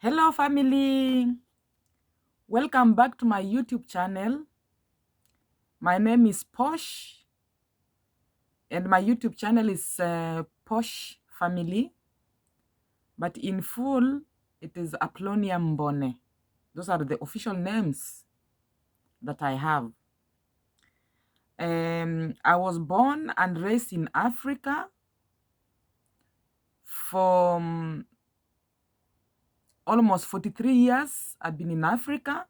Hello, family. Welcome back to my YouTube channel. My name is Posh, and my YouTube channel is Posh Family, but in full, it is Aplonia Mbone. Those are the official names that I have. I was born and raised in Africa for almost 43 years. I've been in Africa,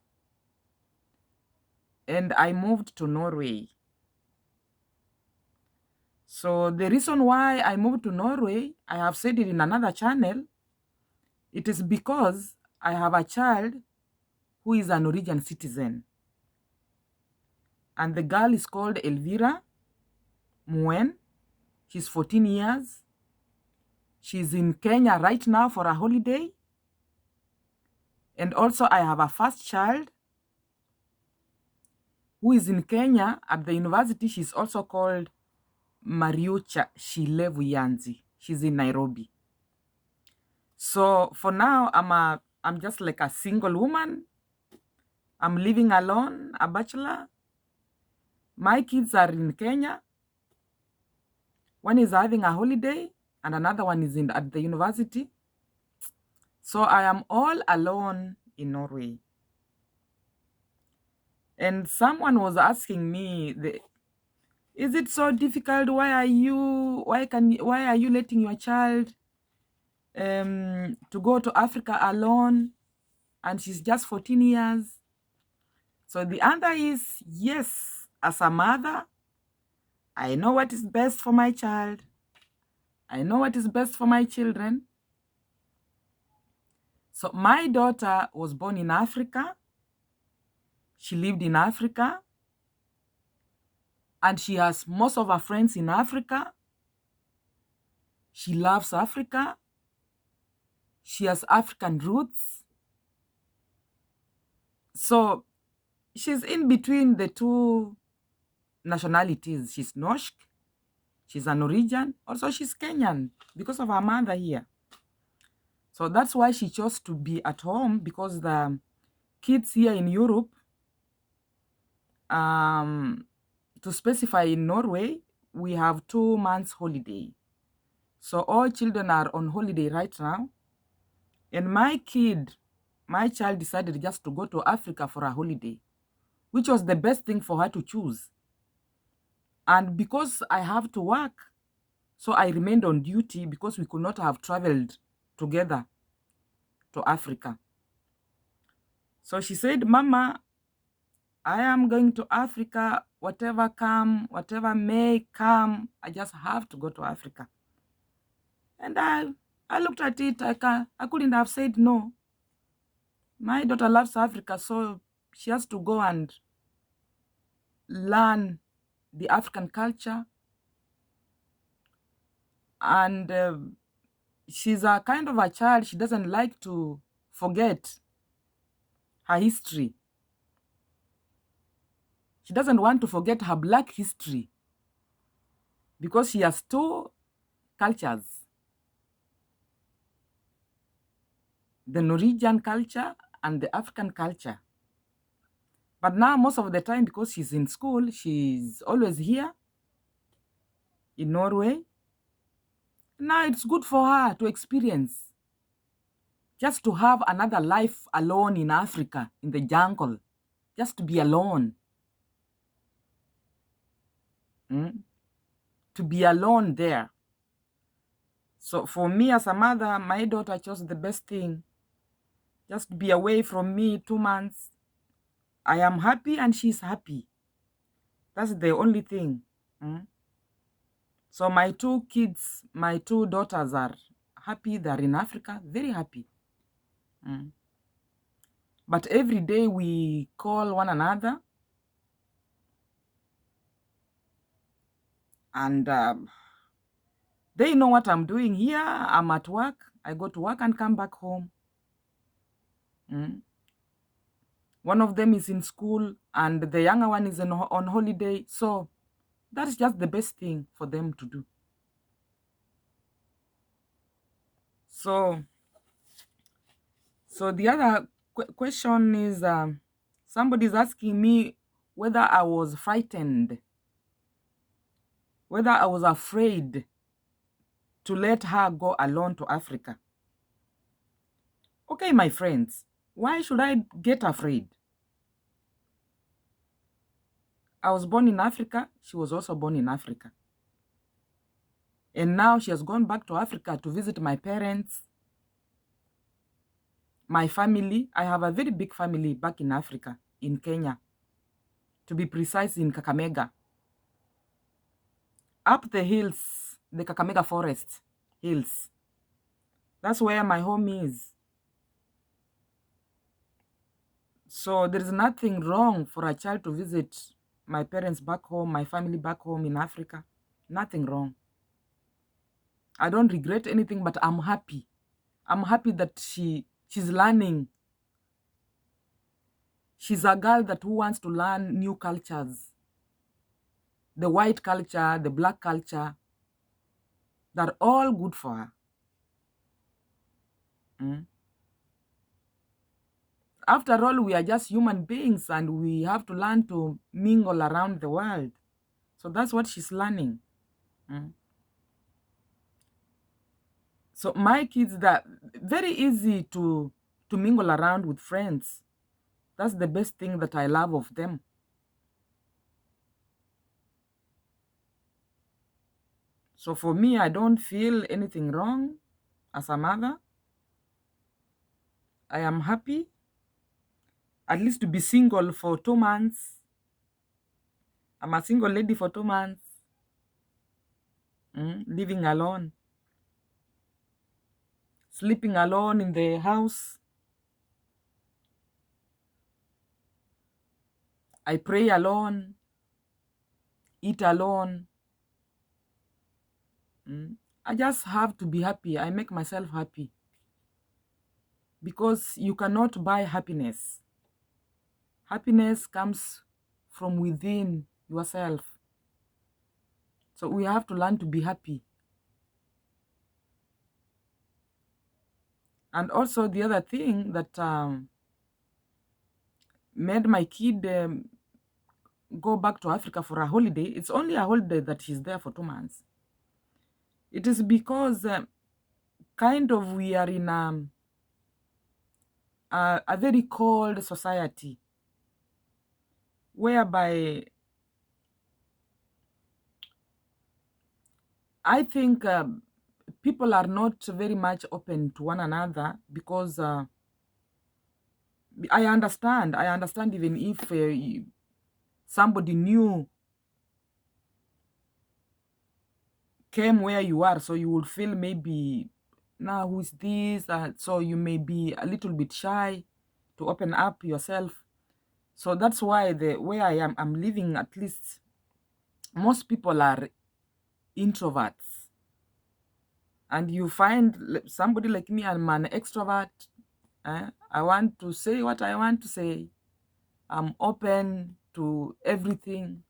and I moved to Norway. So the reason why I moved to Norway, I have said it in another channel, it is because I have a child who is a Norwegian citizen. And the girl is called Elvira Muen. She's 14 years. She's in Kenya right now for a holiday. And also I have a first child who is in Kenya at the university. She's also called Mariucha Shilevuyanzi. She's in Nairobi. So for now, I'm just like a single woman. I'm living alone, a bachelor. My kids are in Kenya. One is having a holiday and another one is at the university. So I am all alone in Norway. And someone was asking me, is it so difficult? Why are you letting your child to go to Africa alone? And she's just 14 years. So the answer is yes. As a mother, I know what is best for my child. I know what is best for my children. So my daughter was born in Africa. She lived in Africa. And she has most of her friends in Africa. She loves Africa. She has African roots. So she's in between the two nationalities. She's Norsk. She's a Norwegian. Also, she's Kenyan because of her mother here. So that's why she chose to be at home, because the kids here in Europe, to specify in Norway, we have 2 months holiday. So all children are on holiday right now. And my child decided just to go to Africa for a holiday, which was the best thing for her to choose. And because I have to work, so I remained on duty because we could not have traveled together to Africa. So she said, Mama, I am going to Africa, whatever may come, I just have to go to Africa. And I looked at it, I couldn't have said no. My daughter loves Africa, so she has to go and learn the African culture. And she's a kind of a child, she doesn't like to forget her history. She doesn't want to forget her Black history because she has 2 cultures, the Norwegian culture and the African culture. But now, most of the time, because she's in school, she's always here in Norway. Now it's good for her to experience, just to have another life alone in Africa, in the jungle, just to be alone. To be alone there. So for me as a mother, my daughter chose the best thing. Just be away from me 2 months. I am happy and she's happy. That's the only thing. So my 2 kids, my 2 daughters are happy. They're in Africa, very happy. But every day we call one another. And they know what I'm doing here. I'm at work. I go to work and come back home. One of them is in school and the younger one is on holiday. So that's just the best thing for them to do. So the other question is, somebody's asking me whether I was frightened, whether I was afraid to let her go alone to Africa. Okay, my friends, why should I get afraid? I was born in Africa. She was also born in Africa. And now she has gone back to Africa to visit my parents, my family. I have a very big family back in Africa, in Kenya, to be precise, in Kakamega. Up the hills, the Kakamega Forest hills. That's where my home is. So there is nothing wrong for a child to visit my parents back home, my family back home in Africa. Nothing wrong. I don't regret anything, but I'm happy. I'm happy that she's learning. She's a girl who wants to learn new cultures. The white culture, the black culture, they're all good for her. Mm. After all, we are just human beings and we have to learn to mingle around the world. So that's what she's learning. Mm. So my kids, they're very easy to mingle around with friends. That's the best thing that I love of them. So for me, I don't feel anything wrong as a mother. I am happy at least to be single for 2 months. I'm a single lady for 2 months, living alone, sleeping alone in the house. I pray alone, eat alone. I just have to be happy. I make myself happy because you cannot buy happiness. Happiness comes from within yourself. So we have to learn to be happy. And also the other thing that made my kid go back to Africa for a holiday, it's only a holiday that she's there for 2 months. It is because kind of we are in a very cold society whereby I think people are not very much open to one another because I understand even if somebody new came where you are, so you would feel maybe, now who is this? So you may be a little bit shy to open up yourself. So that's why the where I'm living, at least most people are introverts. And you find somebody like me, I'm an extrovert. I want to say what I want to say. I'm open to everything.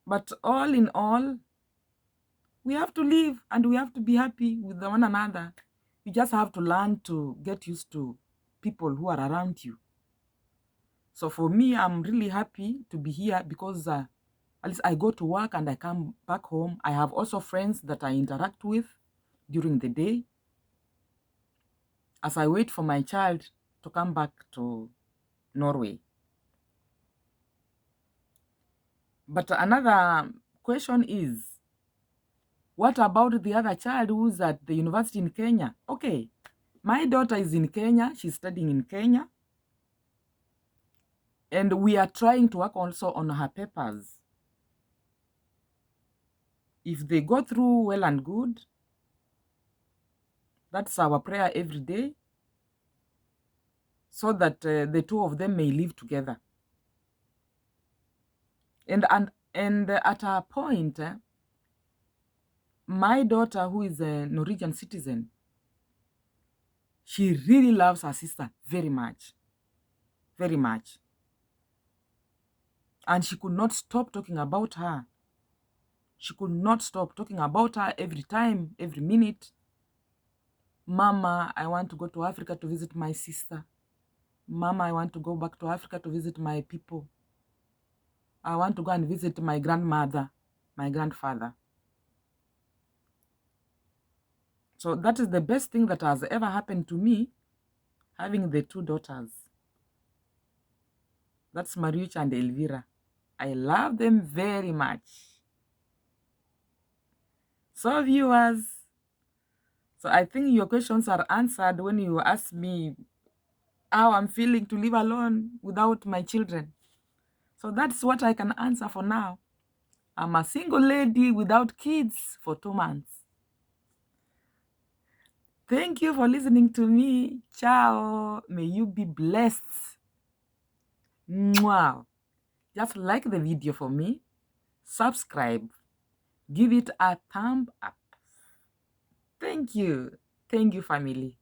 But all in all, we have to live and we have to be happy with one another. You just have to learn to get used to people who are around you. So for me, I'm really happy to be here because at least I go to work and I come back home. I have also friends that I interact with during the day as I wait for my child to come back to Norway. But another question is, what about the other child who's at the university in Kenya? Okay, my daughter is in Kenya. She's studying in Kenya. And we are trying to work also on her papers. If they go through well and good, that's our prayer every day, so that the two of them may live together. And at a point, my daughter, who is a Norwegian citizen, she really loves her sister very much, very much. And she could not stop talking about her. She could not stop talking about her every time, every minute. Mama, I want to go to Africa to visit my sister. Mama, I want to go back to Africa to visit my people. I want to go and visit my grandmother, my grandfather. So that is the best thing that has ever happened to me, having the 2 daughters. That's Mariuccia and Elvira. I love them very much. So viewers, so I think your questions are answered when you ask me how I'm feeling to live alone without my children. So that's what I can answer for now. I'm a single lady without kids for 2 months. Thank you for listening to me. Ciao. May you be blessed. Mwah. Just like the video for me. Subscribe. Give it a thumb up. Thank you. Thank you, family.